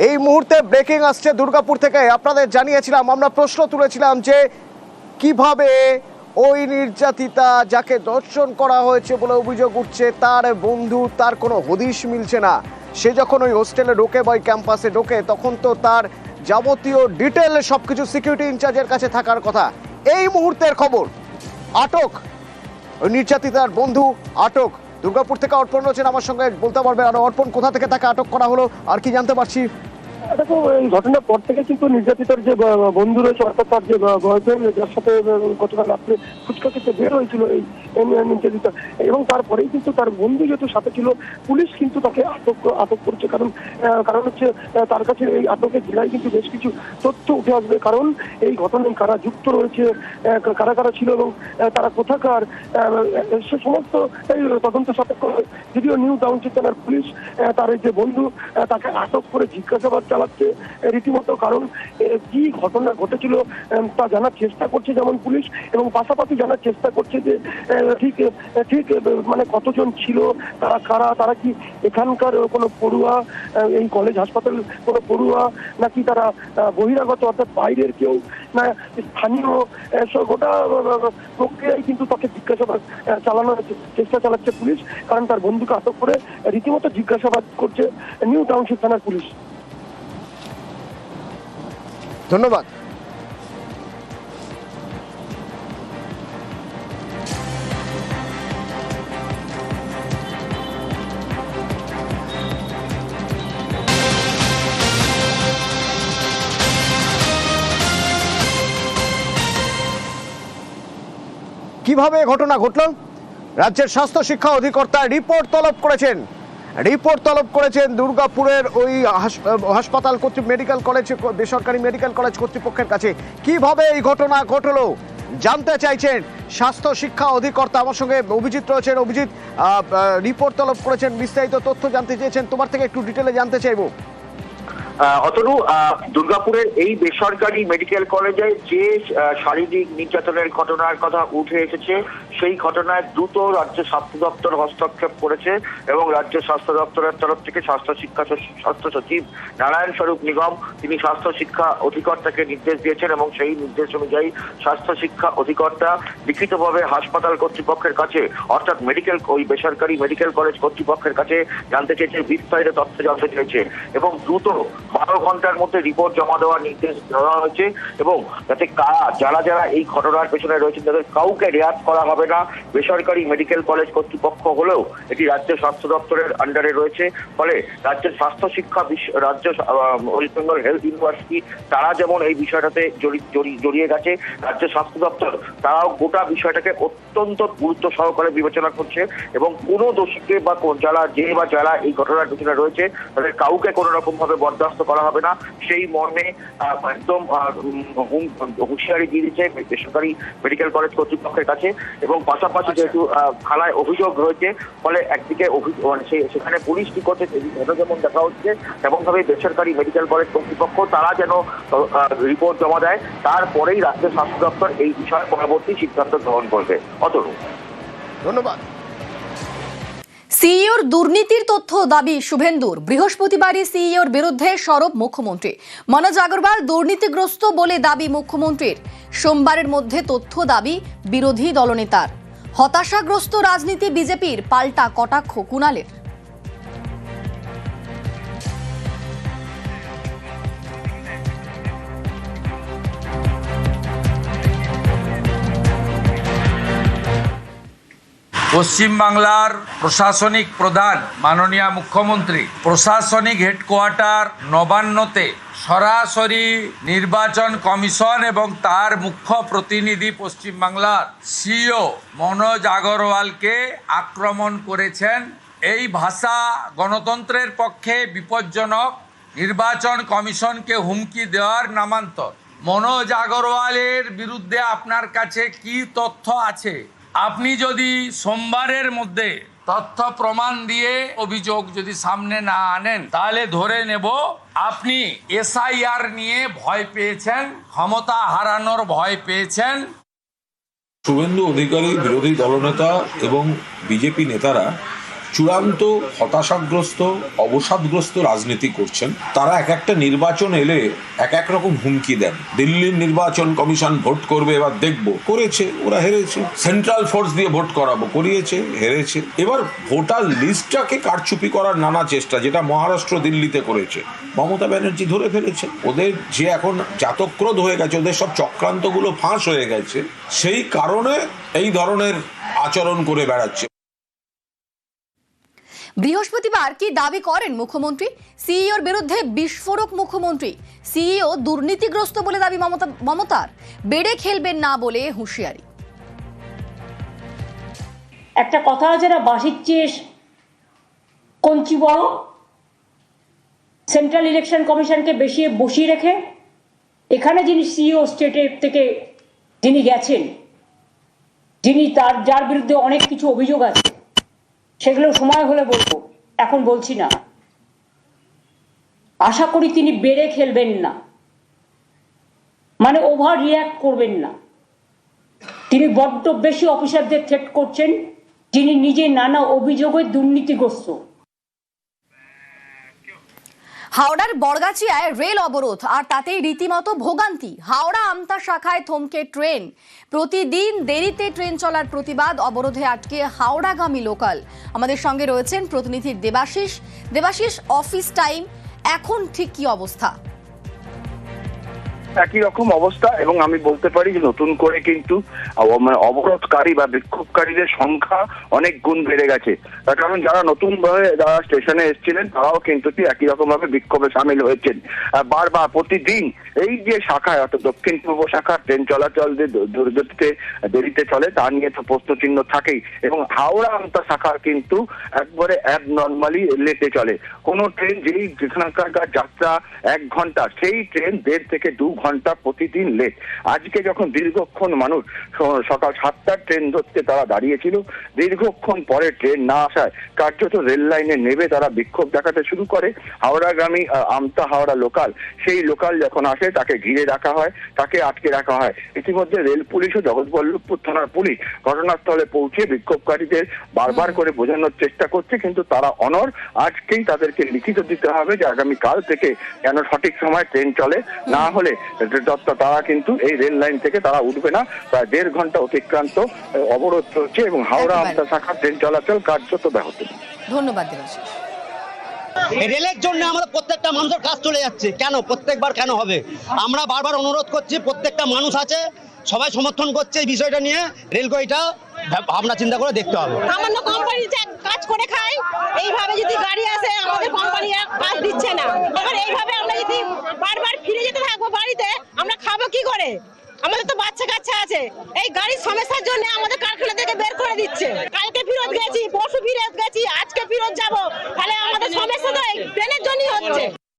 এই মুহূর্তে ব্রেকিং আসছে দুর্গাপুর থেকে। আপনাদের জানিয়েছিলাম, আমরা প্রশ্ন তুলেছিলাম যে কিভাবে ওই নির্যাতিতা যাকে ধর্ষণ করা হয়েছে বলে অভিযোগ উঠছে, তার বন্ধু, তার কোনো হদিশ মিলছে না। সে যখন ওই হোস্টেলে ঢোকে বা ওই ক্যাম্পাসে ঢোকে, তখন তো তার যাবতীয় ডিটেল সবকিছু সিকিউরিটি ইনচার্জের কাছে থাকার কথা। এই মুহূর্তের খবর, আটক ওই নির্যাতিতার বন্ধু আটক। দুর্গাপুর থেকে অর্পণ রয়েছেন আমার সঙ্গে, বলতে পারবে আর অর্পণ কোথা থেকে তাকে আটক করা হলো আর কি জানতে পারছি? দেখো, এই ঘটনার পর থেকে কিন্তু নির্যাতিতার যে বন্ধু রয়েছে, অর্থাৎ তার যে বয়ফ্রেন্ড, যার সাথে গতকাল রাত্রে ফুচকা খেতে বের হয়েছিল এই নির্যাতিতা, এবং তারপরেই কিন্তু তার বন্ধু যেহেতু সাথে ছিল, পুলিশ কিন্তু তাকে আটক করছে। কারণ হচ্ছে তার কাছে এই আটকের জেলায় কিন্তু বেশ কিছু তথ্য উঠে আসবে। কারণ এই ঘটনায় কারা যুক্ত রয়েছে, কারা কারা ছিল এবং তারা কোথাকার, সে সমস্ত তদন্ত সাপেক্ষ। যদিও নিউ টাউনশিপ থানার পুলিশ তার এই যে বন্ধু, তাকে আটক করে জিজ্ঞাসাবাদ চালাচ্ছে রীতিমতো। কারণ কি ঘটনা ঘটেছিল তা জানার চেষ্টা করছে যেমন পুলিশ, এবং পাশাপাশি জানার চেষ্টা করছে যে ঠিক মানে কতজন ছিল, তারা কারা, তারা কি এখানকার কোনো পড়ুয়া, এই কলেজ হাসপাতাল কোনো পড়ুয়া, নাকি তারা বহিরাগত অর্থাৎ বাইরের কেউ, না স্থানীয়। গোটা প্রক্রিয়ায় কিন্তু তাকে জিজ্ঞাসাবাদ চালানোর চেষ্টা চালাচ্ছে পুলিশ। কারণ তার বন্ধুকে আটক করে রীতিমতো জিজ্ঞাসাবাদ করছে নিউ টাউনশিপ থানার পুলিশ। ধন্যবাদ। কিভাবে ঘটনা ঘটল? রাজ্যের স্বাস্থ্য শিক্ষা অধিকর্তা রিপোর্ট তলব করেছেন দুর্গাপুরের ওই হাসপাতাল মেডিকেল কলেজ, বেসরকারি মেডিকেল কলেজ কর্তৃপক্ষের কাছে। কিভাবে এই ঘটনা ঘটলো জানতে চাইছেন স্বাস্থ্য শিক্ষা অধিকর্তা। আমার সঙ্গে অভিজিৎ রয়েছেন। অভিজিৎ, রিপোর্ট তলব করেছেন, বিস্তারিত তথ্য জানতে চেয়েছেন, তোমার থেকে একটু ডিটেলে জানতে চাইবো। অতনু, দুর্গাপুরের এই বেসরকারি মেডিকেল কলেজে যে শারীরিক নির্যাতনের ঘটনার কথা উঠে এসেছে, সেই ঘটনায় দ্রুত রাজ্য স্বাস্থ্য দপ্তর হস্তক্ষেপ করেছে এবং রাজ্য স্বাস্থ্য দপ্তরের তরফ থেকে স্বাস্থ্য সচিব নারায়ণ স্বরূপ নিগম তিনি স্বাস্থ্য শিক্ষা অধিকর্তাকে নির্দেশ দিয়েছেন, এবং সেই নির্দেশ অনুযায়ী স্বাস্থ্য শিক্ষা অধিকর্তা লিখিতভাবে হাসপাতাল কর্তৃপক্ষের কাছে, অর্থাৎ ওই বেসরকারি মেডিকেল কলেজ কর্তৃপক্ষের কাছে জানতে চেয়েছে, বিস্তারিত তথ্য জানতে চেয়েছে, এবং দ্রুত 12 ঘন্টার মধ্যে রিপোর্ট জমা দেওয়ার নির্দেশ দেওয়া হয়েছে। এবং যাতে যারা এই ঘটনার পেছনে রয়েছেন তাদের কাউকে রেয়াত করা হবে না। বেসরকারি মেডিকেল কলেজ কর্তৃপক্ষ হলেও এটি রাজ্য স্বাস্থ্য দপ্তরের আন্ডারে রয়েছে। ফলে রাজ্যের স্বাস্থ্য শিক্ষা রাজ্য ওয়েস্ট বেঙ্গল হেলথ ইউনিভার্সিটি তারা যেমন এই বিষয়টাতে জড়িয়ে গেছে, রাজ্য স্বাস্থ্য দপ্তর তারাও গোটা বিষয়টাকে অত্যন্ত গুরুত্ব সহকারে বিবেচনা করছে, এবং কোনো দোষীকে বা যারা এই ঘটনার পেছনে রয়েছে তাদের কাউকে কোনো রকম ভাবে বরদাস্ত করা হবে না, সেই মর্মে একদম হুঁশিয়ারি দিয়ে দিচ্ছে বেসরকারি মেডিকেল কলেজ কর্তৃপক্ষের কাছে। এবং পাশাপাশি যেহেতু থানায় অভিযোগ রয়েছে, ফলে একদিকে সেখানে পুলিশ কি করছে যেমন দেখা হচ্ছে, তেমন ভাবে বেসরকারি মেডিকেল কলেজ কর্তৃপক্ষ তারা যেন রিপোর্ট জমা দেয়, তারপরেই রাজ্য স্বাস্থ্য দপ্তর এই বিষয়ে পরবর্তী সিদ্ধান্ত গ্রহণ করবে। অতনু, ধন্যবাদ। সিইওর দুর্নীতির তথ্য দাবি শুভেন্দুর। বৃহস্পতিবারই সিইওর বিরুদ্ধে সরব মুখ্যমন্ত্রী। মনোজ আগরওয়াল দুর্নীতিগ্রস্ত বলে দাবি মুখ্যমন্ত্রীর। সোমবারের মধ্যে তথ্য দাবি বিরোধী দলনেতার। হতাশাগ্রস্ত রাজনীতি বিজেপির, পাল্টা কটাক্ষ কুণালের। পশ্চিমবাংলার প্রশাসনিক প্রধান মাননীয় মুখ্যমন্ত্রী প্রশাসনিক হেডকোয়ার্টার নবান্নতে সরাসরি নির্বাচন কমিশন এবং তার মুখ্য প্রতিনিধি পশ্চিমবাংলার সিইও মনোজ আগরওয়ালকে আক্রমণ করেছেন। এই ভাষা গণতন্ত্রের পক্ষে বিপজ্জনক, নির্বাচন কমিশনকে হুমকি দেওয়ার নামান্তর। মনোজ আগরওয়ালের বিরুদ্ধে আপনার কাছে কি তথ্য আছে? আপনি যদি সোমবারের মধ্যে তথ্য প্রমাণ দিয়ে অভিযোগ যদি সামনে না আনেন, তাহলে ধরে নেব আপনি এসআইআর নিয়ে ভয় পেয়েছেন, ক্ষমতা হারানোর ভয় পেয়েছেন। শুভেন্দু অধিকারী বিরোধী দলনেতা এবং বিজেপি নেতারা চূড়ান্ত হতাশাগ্রস্ত অবসাদগ্রস্ত রাজনীতি করছেন। তারা এক একটা নির্বাচন এলে এক এক রকম হুমকি দেন। দিল্লির নির্বাচন কমিশন ভোট করবে, এবার দেখবো, করেছে, ওরা হেরেছে। সেন্ট্রাল ফোর্স দিয়ে ভোট করাবো, করিয়েছে, হেরেছে। এবার ভোটার লিস্টটাকে কারচুপি করার নানা চেষ্টা, যেটা মহারাষ্ট্র দিল্লিতে করেছে, মমতা ব্যানার্জি ধরে ফেলেছে। ওদের যে এখন জাতক্রোধ হয়ে গেছে, ওদের সব চক্রান্তগুলো ফাঁস হয়ে গেছে, সেই কারণে এই ধরনের আচরণ করে বেড়াচ্ছে। বৃহস্পতিবার কি দাবি করেন মুখ্যমন্ত্রী? সিইওর বিরুদ্ধে বিস্ফোরক মুখ্যমন্ত্রী। সিইও দুর্নীতিগ্রস্ত বলে দাবি মমতার। বেড়ে খেলবেন না বলে হুঁশিয়ারি। একটা কথা আছে না, বাঁশির চেয়ে কঞ্চি বড়। সেন্ট্রাল ইলেকশন কমিশনকে বসিয়ে রেখে এখানে যিনি সিইও স্টেটের থেকে যিনি গেছেন, যিনি যার বিরুদ্ধে অনেক কিছু অভিযোগ আছে, সেগুলো সময় হলে বলবো, এখন বলছি না। আশা করি তিনি বেড়ে খেলবেন না, মানে ওভার রিয়্যাক্ট করবেন না। তিনি বড্ড বেশি অফিসারদের থ্রেট করছেন, যিনি নিজে নানা অভিযোগে দুর্নীতিগ্রস্ত। হাওড়ার বড়গাছিয়ায় রেল অবরোধ, আর তাতেই রীতিমতো ভোগান্তি। হাওড়া আমতা শাখায় থমকে ট্রেন। প্রতিদিন দেরিতে ট্রেন চলার প্রতিবাদ, অবরোধে আটকে হাওড়াগামী লোকাল। আমাদের সঙ্গে রয়েছেন প্রতিনিধি দেবাশিস, অফিস টাইম এখন ঠিক কি অবস্থা? একই রকম অবস্থা, এবং আমি বলতে পারি যে নতুন করে কিন্তু অবরোধকারী বা বিক্ষোভকারীদের সংখ্যা অনেক গুণ বেড়ে গেছে। তার কারণ যারা নতুন ভাবে যারা স্টেশনে এসেছিলেন তারাও কিন্তু একই রকম ভাবে বিক্ষোভে সামিল হয়েছেন। বারবার প্রতিদিন এই যে শাখায়, অর্থাৎ দক্ষিণ পূর্ব শাখার ট্রেন চলাচল যে দেরিতে চলে, তা নিয়ে তো প্রশ্নচিহ্ন থাকেই। এবং হাওড়া আমতা শাখার কিন্তু একবারে অ্যাবনর্মালি লেটে চলে। কোনো ট্রেন যেখানকার যাত্রা 1 ঘন্টা, সেই ট্রেন 1.5 থেকে 2 ঘন্টা প্রতিদিন লেট। আজকে যখন দীর্ঘক্ষণ মানুষ সকাল 7টার ট্রেন ধরতে তারা দাঁড়িয়েছিল, দীর্ঘক্ষণ পরে ট্রেন না আসায় কার্যত রেল লাইনে নেমে তারা বিক্ষোভ দেখাতে শুরু করে। হাওড়াগামী আমতা হাওড়া লোকাল, সেই লোকাল যখন আসে তাকে ঘিরে রাখা হয়, তাকে আটকে রাখা হয়। ইতিমধ্যে রেল পুলিশ ও জগৎবল্লভপুর থানার পুলিশ ঘটনাস্থলে পৌঁছে বিক্ষোভকারীদের বারবার করে বোঝানোর চেষ্টা করছে, কিন্তু তারা অনড়। আজকেই তাদেরকে লিখিত দিতে হবে যে আগামীকাল থেকে যেন সঠিক সময় ট্রেন চলে, না হলে তারা কিন্তু এই রেল লাইন থেকে তারা উঠবে না। প্রায় 1.5 ঘন্টা অতিক্রান্ত অবরোধ চলছে এবং হাওড়া আমতা শাখার ট্রেন চলাচল কার্যত ব্যাহত। ধন্যবাদ দেবাশিস। রেলের জন্য আমাদের প্রত্যেকটা মানুষের কাজ চলে যাচ্ছে, কেন প্রত্যেকবার কেন হবে? আমরা বারবার অনুরোধ করছি, প্রত্যেকটা মানুষ আছে, সবাই সমর্থন করছে এই বিষয়টা নিয়ে। রেলকে এটা ভাবনা চিন্তা করে দেখতে হবে। সামান্য কোম্পানি কাজ করে খায়, এইভাবে যদি গাড়ি আসে আমাদের কোম্পানি কাজ দিচ্ছে না, এবার এইভাবে আমরা যদি বারবার ফিরে যেতে থাকবো বাড়িতে, আমরা খাবো কি করে? আমাদের তো বাচ্চা কাচ্চা আছে। এই গাড়ির সমস্যার জন্য আমাদের কারখানা থেকে বের করে দিচ্ছে। কালকে ফিরত গেছি, পরশু ফিরত গেছি, আজকে ফিরত যাবো, তাহলে আমাদের সমস্যা তো এই ট্রেনের জন্যই হচ্ছে।